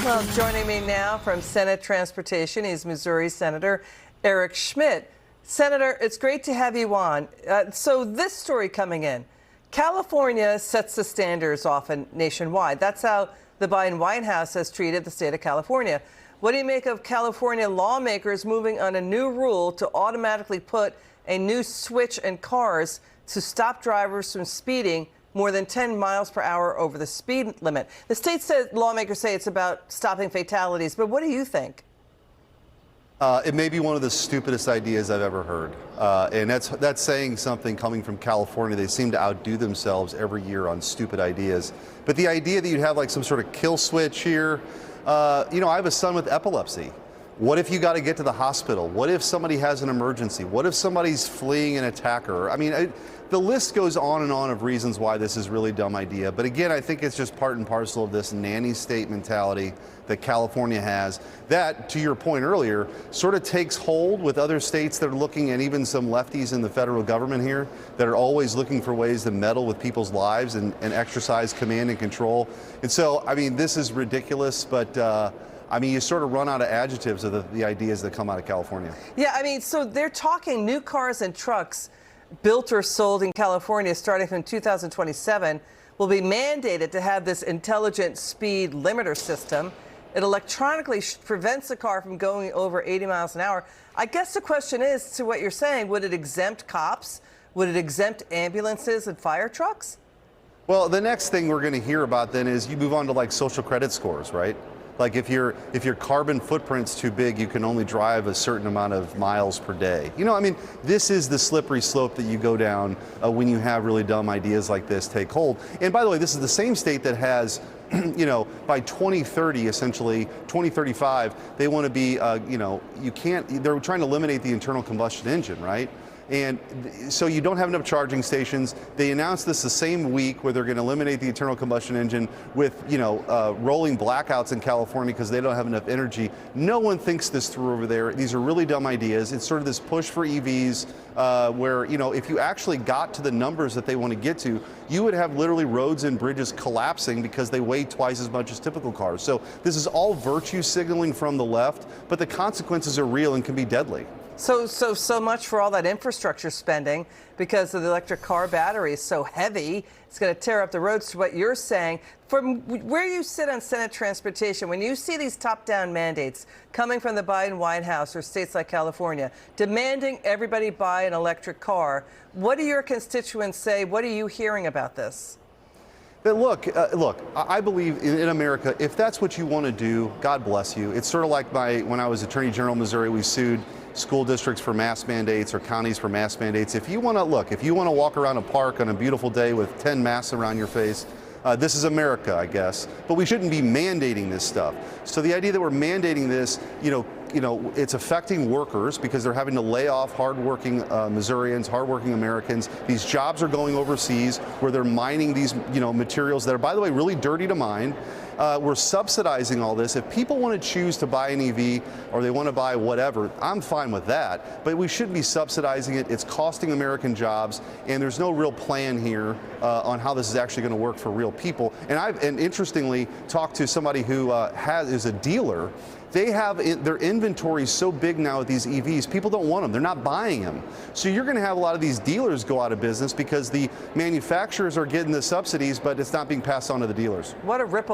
Well, joining me now from Senate Transportation is Missouri Senator Eric Schmitt. Senator, it's great to have you on. So this story coming in, California sets the standards often nationwide. That's how the Biden White House has treated the state of California. What do you make of California lawmakers moving on a new rule to automatically put a new switch in cars to stop drivers from speeding more than 10 miles per hour over the speed limit? The state says, lawmakers say it's about stopping fatalities, but what do you think? It may be one of the stupidest ideas I've ever heard. And that's saying something coming from California. They seem to outdo themselves every year on stupid ideas. But the idea that you'd have like some sort of kill switch here, I have a son with epilepsy. What if you got to get to the hospital? What if somebody has an emergency? What if somebody's fleeing an attacker? I mean, the list goes on and on of reasons why this is a really dumb idea. But again, I think it's just part and parcel of this nanny state mentality that California has that, to your point earlier, sort of takes hold with other states that are looking, and even some lefties in the federal government here that are always looking for ways to meddle with people's lives and exercise command and control. And so, I mean, this is ridiculous, but I mean, you sort of run out of adjectives of the ideas that come out of California. Yeah, I mean, so they're talking new cars and trucks built or sold in California starting from 2027 will be mandated to have this intelligent speed limiter system. It electronically prevents the car from going over 80 miles an hour. I guess the question is, to what you're saying, would it exempt cops? Would it exempt ambulances and fire trucks? Well, the next thing we're going to hear about then is you move on to like social credit scores, right? Like if your carbon footprint's too big, you can only drive a certain amount of miles per day. I mean, this is the slippery slope that you go down when you have really dumb ideas like this take hold. And by the way, this is the same state that has, by 2030, essentially 2035, they want to be, they're trying to eliminate the internal combustion engine, right? And so you don't have enough charging stations. They announced this the same week where they're going to eliminate the internal combustion engine with, rolling blackouts in California because they don't have enough energy. No one thinks this through over there. These are really dumb ideas. It's sort of this push for EVs where, if you actually got to the numbers that they want to get to, you would have literally roads and bridges collapsing because they weigh twice as much as typical cars. So this is all virtue signaling from the left, but the consequences are real and can be deadly. So much for all that infrastructure spending because of the electric car battery is so heavy, it's going to tear up the roads. To what you're saying, from where you sit on Senate Transportation, when you see these top-down mandates coming from the Biden White House or states like California, demanding everybody buy an electric car, what do your constituents say? What are you hearing about this? Look, I believe in America, if that's what you want to do, God bless you. It's sort of like when I was Attorney General of Missouri, we sued school districts for mask mandates or counties for mask mandates. If you want to walk around a park on a beautiful day with 10 masks around your face, this is America, I guess. But we shouldn't be mandating this stuff. So the idea that we're mandating this, it's affecting workers because they're having to lay off hardworking Missourians, hardworking Americans. These jobs are going overseas where they're mining these, materials that are, by the way, really dirty to mine. We're subsidizing all this. If people want to choose to buy an EV or they want to buy whatever, I'm fine with that. But we shouldn't be subsidizing it. It's costing American jobs, and there's no real plan here on how this is actually going to work for real people. And interestingly, talked to somebody who is a dealer. They have their inventory so big now with these EVs, people don't want them. They're not buying them. So you're going to have a lot of these dealers go out of business because the manufacturers are getting the subsidies, but it's not being passed on to the dealers. What a ripple